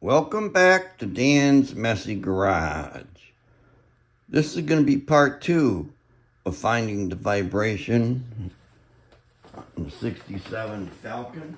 Welcome back to Dan's Messy Garage. This is going to be part 2 of finding the vibration in the 67 Falcon.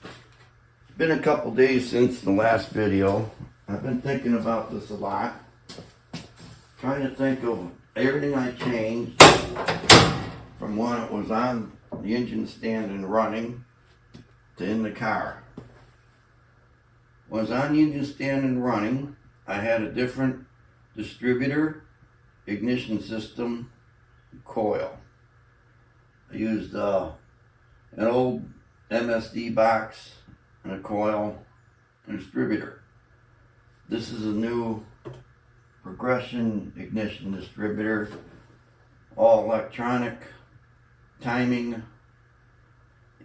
It's been a couple days since the last video. I've been thinking about this a lot. Trying to think of everything I changed from when it was on the engine stand and running to in the car. When I was on the engine stand and running, I had a different distributor, ignition system, coil. I used an old MSD box and a coil and distributor. This is a new progression ignition distributor, all electronic timing,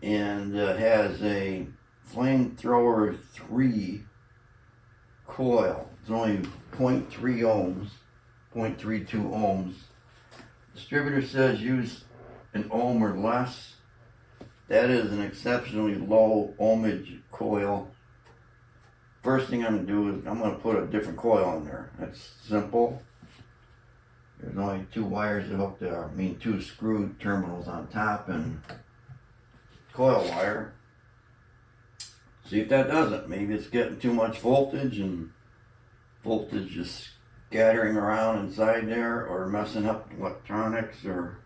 and has a flamethrower 3 coil. It's only 0.3 ohms, 0.32 ohms. Distributor says use an ohm or less. That is an exceptionally low ohmage coil. First thing I'm going to do is I'm going to put a different coil in there. That's simple. There's only 2 wires that hook there. 2 screwed terminals on top and coil wire. See if that does it. Maybe it's getting too much voltage and voltage is scattering around inside there or messing up electronics, or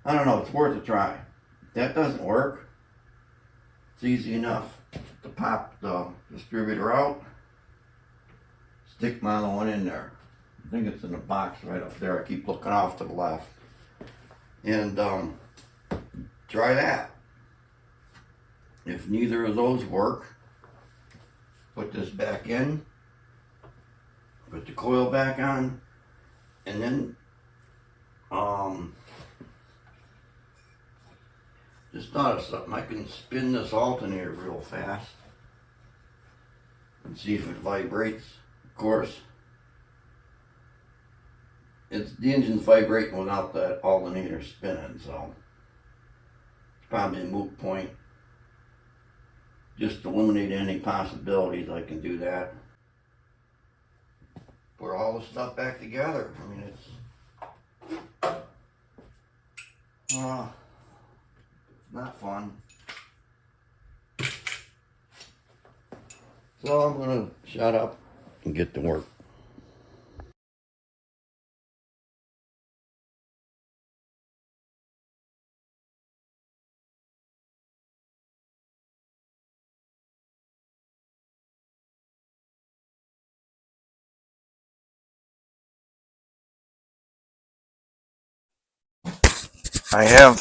I don't know. It's worth a try. If that doesn't work, it's easy enough to pop the distributor out, stick my other one in there. I think it's in the box right up there. I keep looking off to the left. And try that. If neither of those work, put this back in, put the coil back on, and then just thought of something. I can spin this alternator real fast and see if it vibrates. Of course, the engine's vibrating without that alternator spinning, so it's probably a moot point. Just to eliminate any possibilities, I can do that. Put all the stuff back together. It's not fun. So I'm gonna shut up and get to work. I have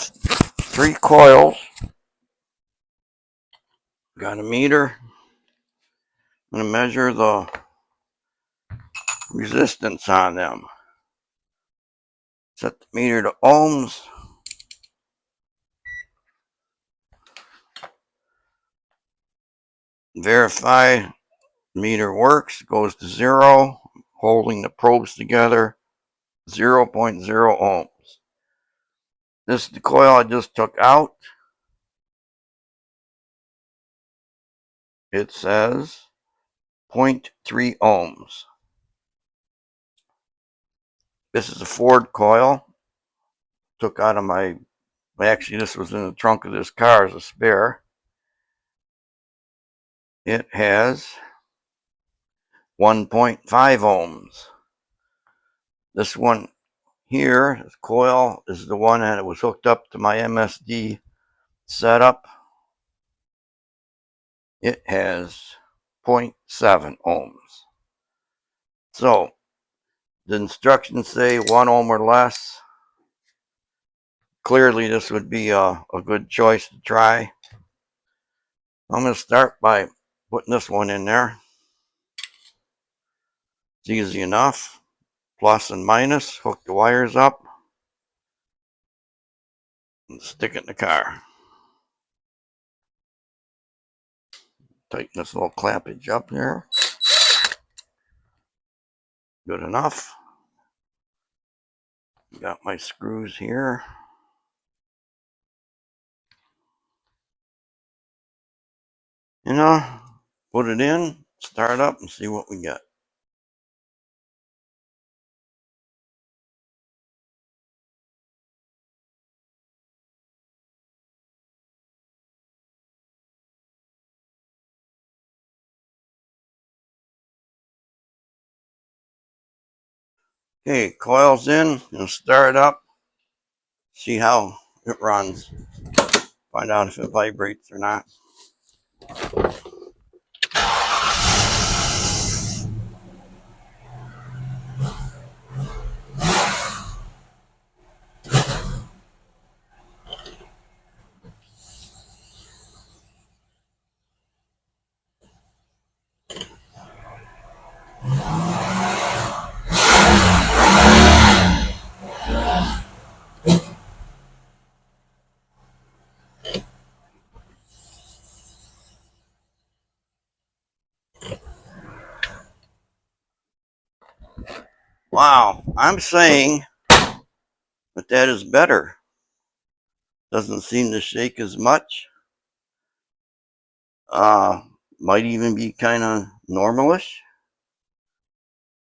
3 coils. Got a meter. I'm going to measure the resistance on them. Set the meter to ohms. Verify meter works. Goes to 0. Holding the probes together. 0.0 ohms. This is the coil I just took out. It says 0.3 ohms. This is a Ford coil. Took out of actually this was in the trunk of this car as a spare. It has 1.5 ohms. This one here, this coil, is the one that was hooked up to my MSD setup. It has 0.7 ohms. So the instructions say 1 ohm or less. Clearly this would be a good choice to try. I'm going to start by putting this one in there. It's easy enough. Plus and minus. Hook the wires up. And stick it in the car. Tighten this little clampage up there. Good enough. Got my screws here. Put it in, start up and see what we get. Okay, coil's in. Gonna start up. See how it runs. Find out if it vibrates or not. Wow, I'm saying that is better. Doesn't seem to shake as much. Might even be kind of normalish.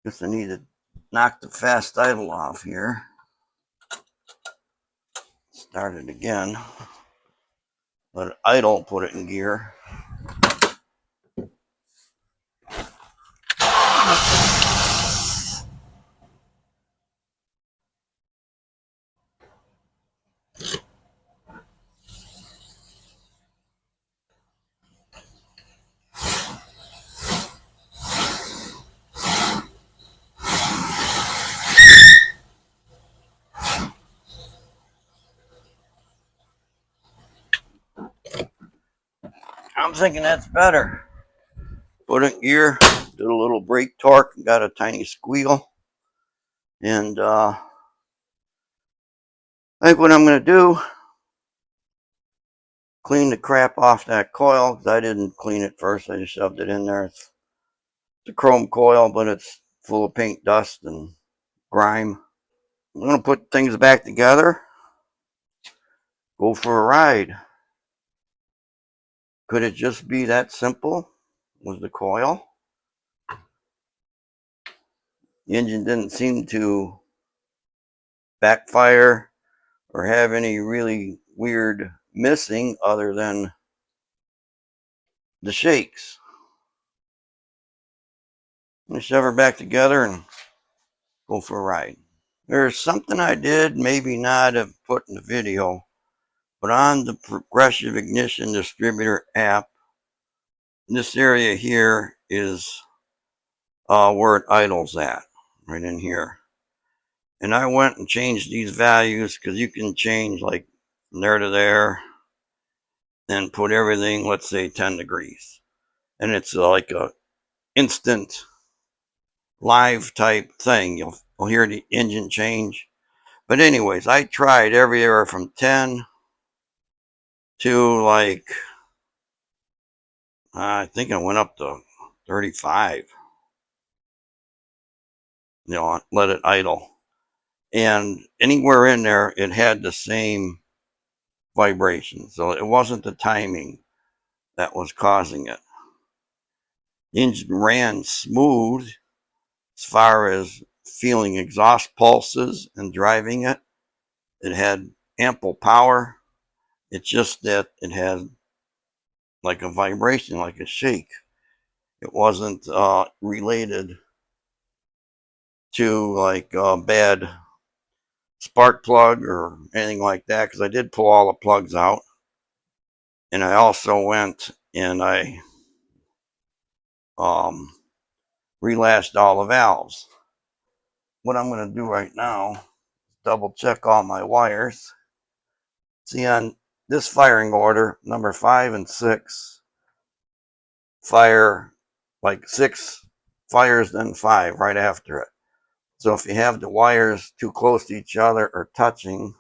Guess I need to knock the fast idle off here. Start it again. Let it idle, put it in gear. I'm thinking that's better. Put it in gear, did a little brake torque, got a tiny squeal. And I think what I'm going to do, clean the crap off that coil, because I didn't clean it first. I just shoved it in there. It's a chrome coil, but it's full of paint dust and grime. I'm going to put things back together, go for a ride. Could it just be that simple? Was the coil? The engine didn't seem to backfire or have any really weird missing other than the shakes. I'm going to shove her back together and go for a ride. There's something I did maybe not have put in the video, but on the Progressive Ignition Distributor app, this area here is where it idles at, right in here. And I went and changed these values because you can change like from there to there and put everything, let's say 10 degrees. And it's like a instant live type thing. You'll hear the engine change. But anyways, I tried everywhere from 10 to like, I think I went up to 35. Let it idle. And anywhere in there, it had the same vibration. So it wasn't the timing that was causing it. The engine ran smooth as far as feeling exhaust pulses and driving it. It had ample power. It's just that it had like a vibration, like a shake. It wasn't related to like a bad spark plug or anything like that, because I did pull all the plugs out. And I also went and I relashed all the valves. What I'm going to do right now, double check all my wires. See, on this firing order, number 5 and 6 fire like 6 fires, then 5 right after it. So if you have the wires too close to each other or touching,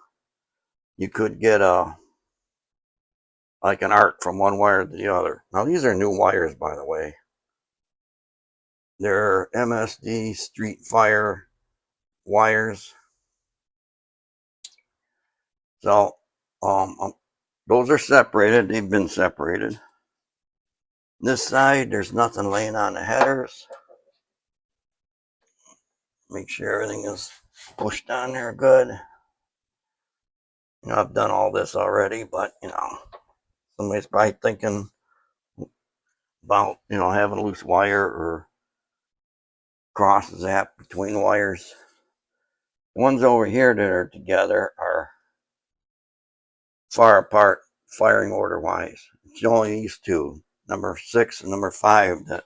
you could get like an arc from one wire to the other. Now these are new wires, by the way. They're MSD Street Fire wires. So those are separated. They've been separated. This side, there's nothing laying on the headers. Make sure everything is pushed on there good. You know, I've done all this already, but, you know, somebody's probably thinking about, you know, having a loose wire or cross zap between wires. The ones over here that are together are far apart firing order wise. It's only these two, number 6 and number 5, that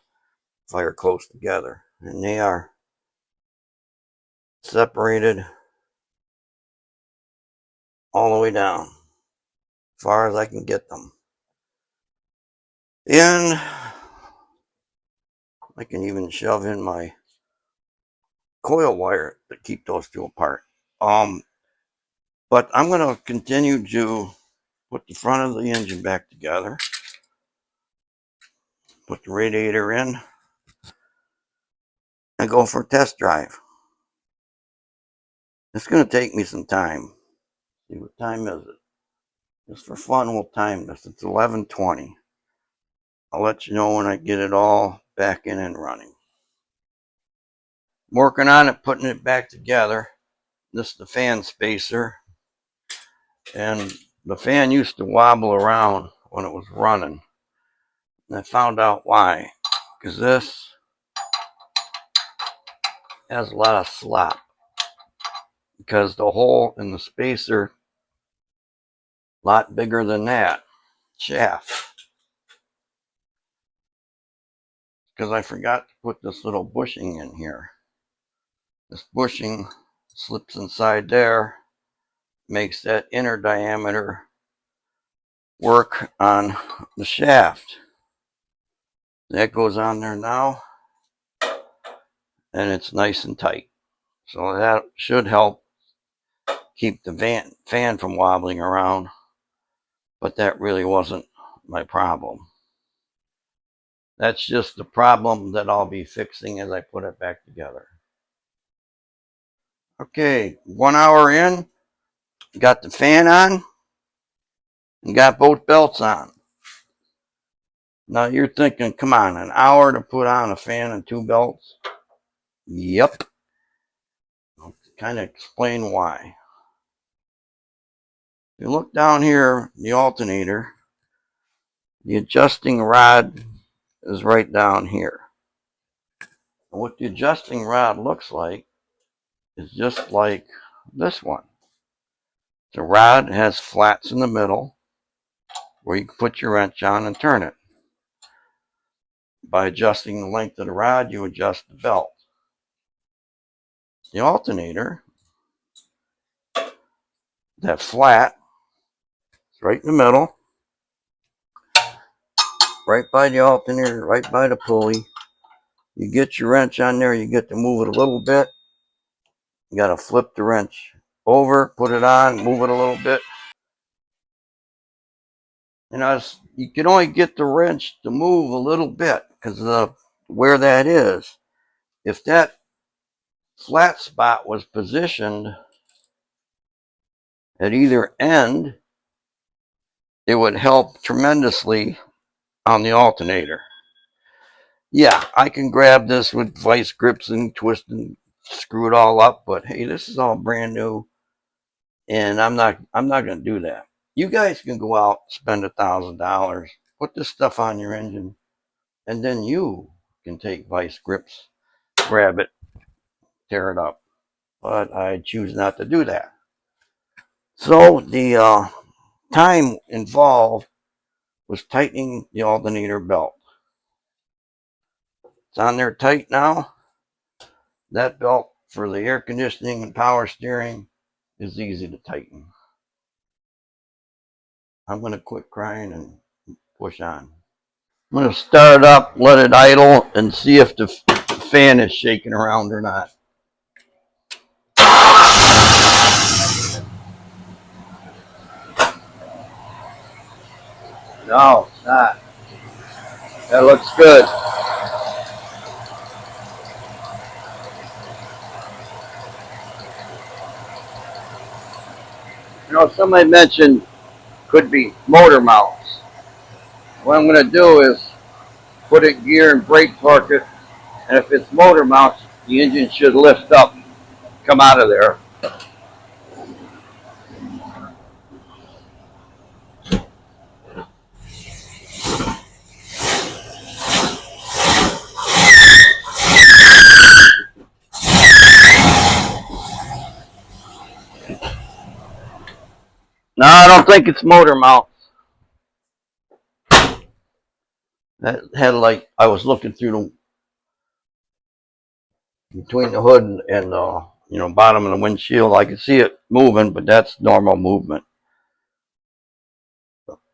fire close together, and they are separated all the way down as far as I can get them. And I can even shove in my coil wire to keep those two apart. But I'm going to continue to put the front of the engine back together, put the radiator in, and go for a test drive. It's going to take me some time. See, what time is it? Just for fun, we'll time this. It's 11:20. I'll let you know when I get it all back in and running. I'm working on it, putting it back together. This is the fan spacer. And the fan used to wobble around when it was running. And I found out why. Because this has a lot of slop. Because the hole in the spacer, a lot bigger than that shaft. Because I forgot to put this little bushing in here. This bushing slips inside there, makes that inner diameter work on the shaft. That goes on there now, and it's nice and tight. So that should help keep the fan from wobbling around, but that really wasn't my problem. That's just the problem that I'll be fixing as I put it back together. Okay, 1 hour in, got the fan on, and got both belts on. Now you're thinking, come on, an hour to put on a fan and 2 belts? Yep. I'll kind of explain why. If you look down here, the alternator, the adjusting rod is right down here. And what the adjusting rod looks like is just like this one. The rod has flats in the middle where you can put your wrench on and turn it. By adjusting the length of the rod, you adjust the belt. The alternator, that flat, is right in the middle, right by the alternator, right by the pulley. You get your wrench on there, you get to move it a little bit. You got to flip the wrench over, put it on, move it a little bit. And you can only get the wrench to move a little bit because of where that is. If that flat spot was positioned at either end, it would help tremendously on the alternator. Yeah, I can grab this with vice grips and twist and screw it all up, but hey, this is all brand new, and I'm not going to do that. You guys can go out, spend $1,000, put this stuff on your engine, and then you can take vice grips, grab it, tear it up. But I choose not to do that. So the time involved was tightening the alternator belt. It's on there tight now. That belt for the air conditioning and power steering is easy to tighten. I'm going to quit crying and push on. I'm going to start up, let it idle, and see if the fan is shaking around or not. No, it's not. That looks good. You know, somebody mentioned could be motor mounts. What I'm going to do is put it in gear and brake torque it. And if it's motor mounts, the engine should lift up, come out of there. No, I don't think it's motor mounts. That had like, I was looking through between the hood and bottom of the windshield. I could see it moving, but that's normal movement.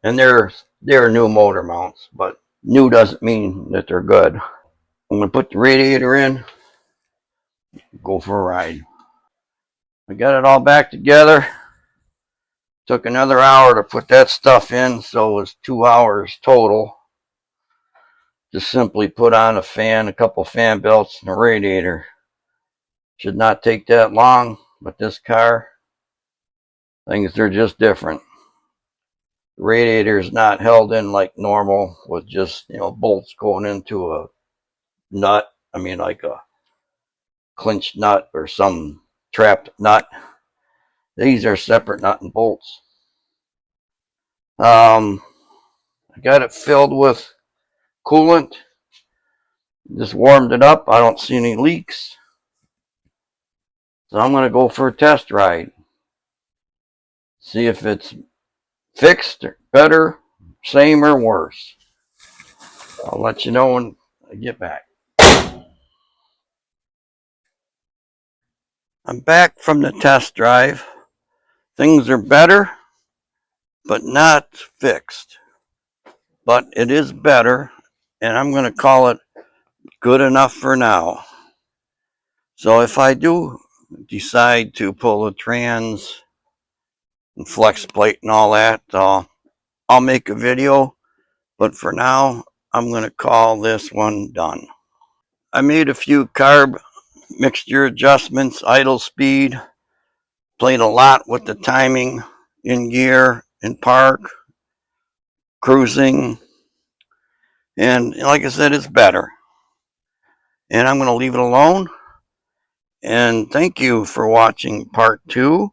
And they're new motor mounts, but new doesn't mean that they're good. I'm gonna put the radiator in, go for a ride. I got it all back together. Took another hour to put that stuff in, so it was 2 hours total. Just simply put on a fan, a couple fan belts, and a radiator. Should not take that long, but this car, things are just different. The radiator is not held in like normal with just, bolts going into a nut. I mean, like a clinched nut or some trapped nut. These are separate nut and bolts. I got it filled with coolant. Just warmed it up. I don't see any leaks. So I'm going to go for a test ride. See if it's fixed, or better, same, or worse. I'll let you know when I get back. I'm back from the test drive. Things are better, but not fixed. But it is better, and I'm going to call it good enough for now. So if I do decide to pull the trans and flex plate and all that, I'll make a video. But for now, I'm going to call this one done. I made a few carb mixture adjustments, idle speed, played a lot with the timing in gear, in park, cruising, and like I said, it's better. And I'm going to leave it alone. And thank you for watching part 2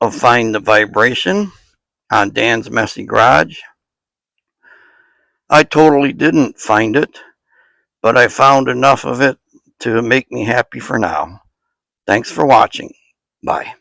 of Find the Vibration on Dan's Messy Garage. I totally didn't find it, but I found enough of it to make me happy for now. Thanks for watching. Bye.